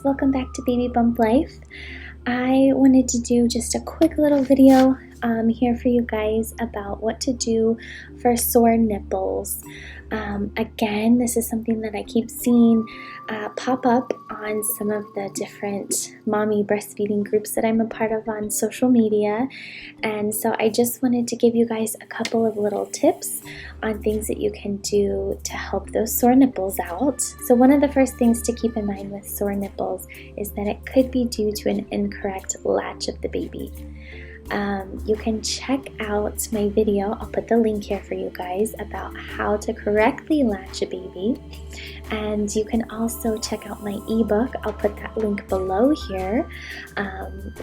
welcome back to Baby Bump Life. I wanted to do just a quick little video here for you guys about what to do for sore nipples. Again, this is something that I keep seeing pop up on some of the different mommy breastfeeding groups that I'm a part of on social media, and so I just wanted to give you guys a couple of little tips on things that you can do to help those sore nipples out. So one of the first things to keep in mind with sore nipples is that it could be due to an incorrect latch of the baby. You can check out my video, I'll put the link here for you guys, about how to correctly latch a baby. And you can also check out my ebook, I'll put that link below here,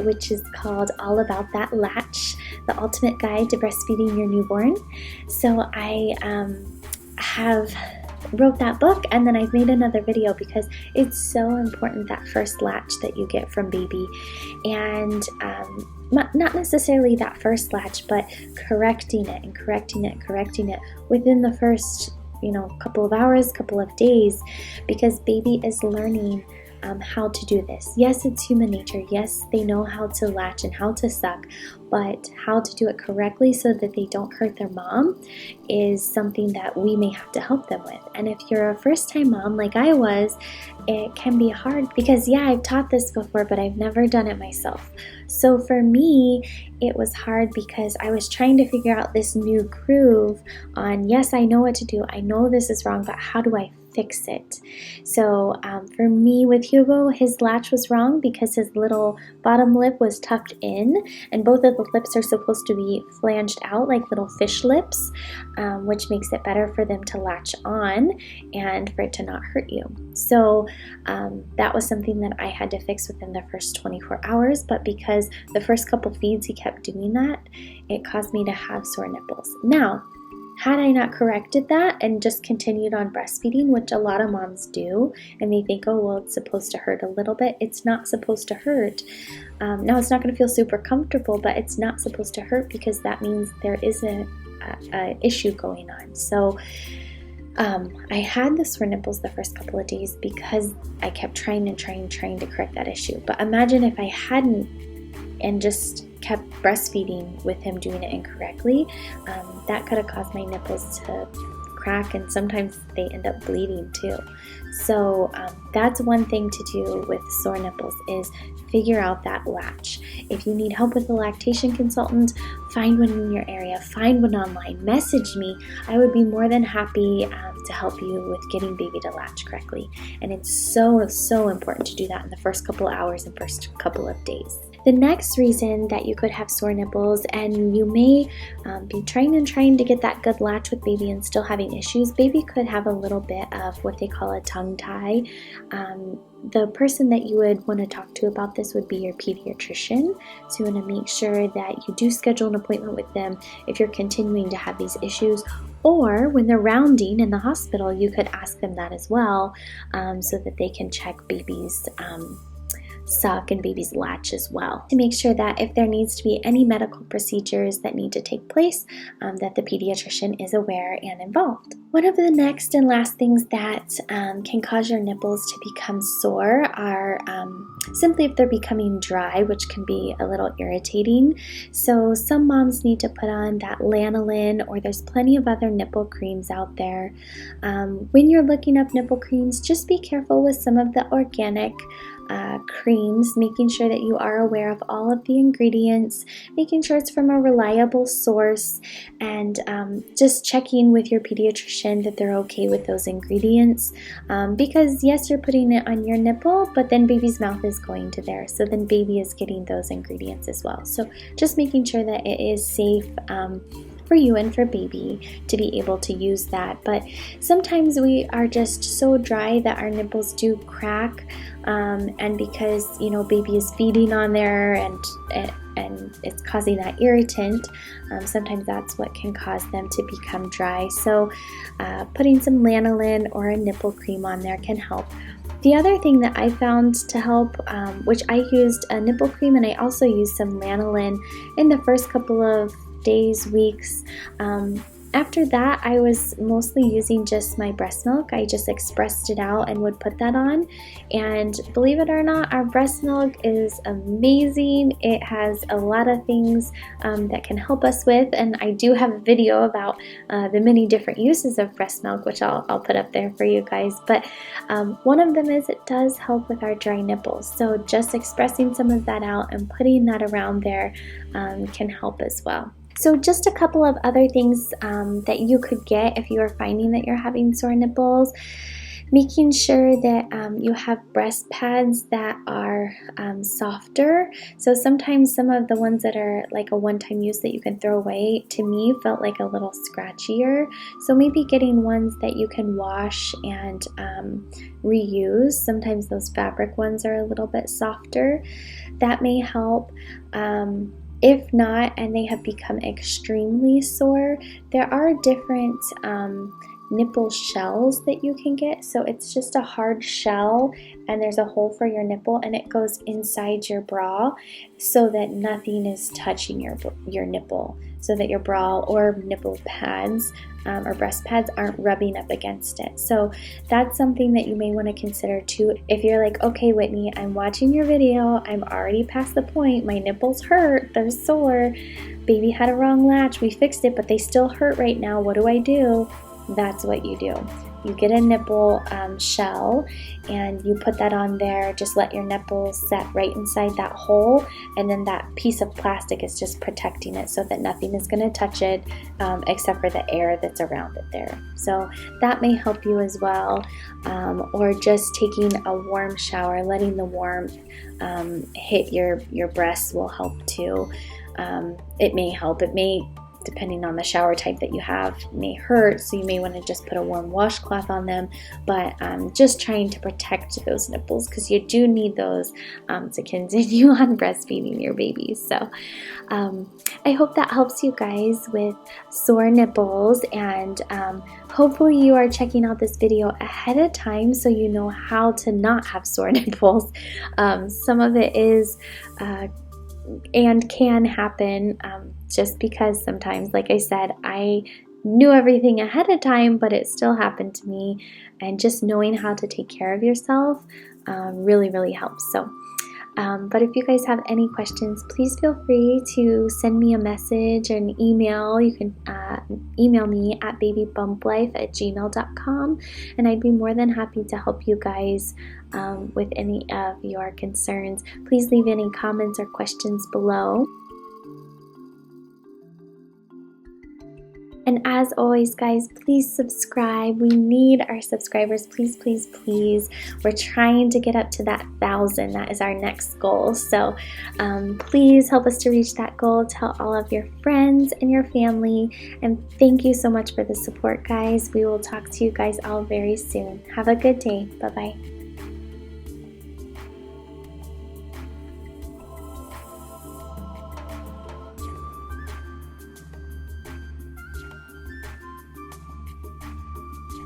which is called All About That Latch, the Ultimate Guide to Breastfeeding Your Newborn. So I wrote that book, and then I've made another video because it's so important, that first latch that you get from baby. And not necessarily that first latch, but correcting it within the first couple of hours, couple of days, because baby is learning how to do this. Yes, it's human nature. Yes, they know how to latch and how to suck, but how to do it correctly so that they don't hurt their mom is something that we may have to help them with. And if you're a first-time mom like I was, it can be hard because, yeah, I've taught this before, but I've never done it myself. So for me, it was hard because I was trying to figure out this new groove on, yes, I know what to do. I know this is wrong, but how do I fix it? So for me with Hugo, his latch was wrong because his little bottom lip was tucked in, and both of the lips are supposed to be flanged out like little fish lips, which makes it better for them to latch on and for it to not hurt you. So that was something that I had to fix within the first 24 hours, but because the first couple feeds he kept doing that, it caused me to have sore nipples. Now, had I not corrected that and just continued on breastfeeding, which a lot of moms do, and they think, oh, well, it's supposed to hurt a little bit. It's not supposed to hurt. Now, it's not going to feel super comfortable, but it's not supposed to hurt because that means there is a issue going on. So I had the sore nipples the first couple of days because I kept trying to correct that issue. But imagine if I hadn't and just kept breastfeeding with him doing it incorrectly, that could have caused my nipples to crack, and sometimes they end up bleeding too. So that's one thing to do with sore nipples, is figure out that latch. If you need help with a lactation consultant, find one in your area, find one online, message me. I would be more than happy to help you with getting baby to latch correctly. And it's so important to do that in the first couple of hours and first couple of days. The next reason that you could have sore nipples, and you may be trying to get that good latch with baby and still having issues, baby could have a little bit of what they call a tongue tie. The person that you would want to talk to about this would be your pediatrician. So you want to make sure that you do schedule an appointment with them if you're continuing to have these issues. Or when they're rounding in the hospital, you could ask them that as well, so that they can check baby's suck and baby's latch as well, to make sure that if there needs to be any medical procedures that need to take place, that the pediatrician is aware and involved. One of the next and last things that can cause your nipples to become sore are simply if they're becoming dry, which can be a little irritating. So some moms need to put on that lanolin, or there's plenty of other nipple creams out there. When you're looking up nipple creams, just be careful with some of the organic creams, making sure that you are aware of all of the ingredients, making sure it's from a reliable source, and just checking with your pediatrician that they're okay with those ingredients, because yes, you're putting it on your nipple, but then baby's mouth is going to there, so then baby is getting those ingredients as well. So just making sure that it is safe for you and for baby to be able to use that. But sometimes we are just so dry that our nipples do crack, and because baby is feeding on there and it's causing that irritant, sometimes that's what can cause them to become dry. So putting some lanolin or a nipple cream on there can help. The other thing that I found to help, which I used a nipple cream, and I also used some lanolin in the first couple of days, weeks, After that, I was mostly using just my breast milk. I just expressed it out and would put that on. And believe it or not, our breast milk is amazing. It has a lot of things that can help us with. And I do have a video about the many different uses of breast milk, which I'll put up there for you guys. But one of them is it does help with our dry nipples. So just expressing some of that out and putting that around there can help as well. So just a couple of other things that you could get if you are finding that you're having sore nipples. Making sure that you have breast pads that are softer. So sometimes some of the ones that are like a one-time use that you can throw away, to me felt like a little scratchier. So maybe getting ones that you can wash and reuse. Sometimes those fabric ones are a little bit softer. That may help. If not, and they have become extremely sore, there are different nipple shells that you can get. So it's just a hard shell and there's a hole for your nipple and it goes inside your bra so that nothing is touching your nipple, so that your bra or nipple pads or breast pads aren't rubbing up against it. So that's something that you may want to consider too. If you're like, okay, Whitney, I'm watching your video, I'm already past the point, my nipples hurt, they're sore, baby had a wrong latch, we fixed it, but they still hurt right now, what do I do? That's what you do. You get a nipple shell and you put that on there. Just let your nipples set right inside that hole, and then that piece of plastic is just protecting it so that nothing is going to touch it except for the air that's around it there. So that may help you as well. Or just taking a warm shower, letting the warmth hit your breasts will help too. It may help. It may, depending on the shower type that you have, may hurt, so you may want to just put a warm washcloth on them, but just trying to protect those nipples because you do need those to continue on breastfeeding your babies. So I hope that helps you guys with sore nipples, and hopefully you are checking out this video ahead of time so you know how to not have sore nipples. Some of it is and can happen just because sometimes, like I said, I knew everything ahead of time, but it still happened to me, and just knowing how to take care of yourself really, really helps. So but if you guys have any questions, please feel free to send me a message or an email. You can email me at babybumplife@gmail.com, and I'd be more than happy to help you guys with any of your concerns. Please leave any comments or questions below. And as always, guys, please subscribe. We need our subscribers. Please, please, please. We're trying to get up to that 1,000. That is our next goal. So please help us to reach that goal. Tell all of your friends and your family. And thank you so much for the support, guys. We will talk to you guys all very soon. Have a good day. Bye-bye.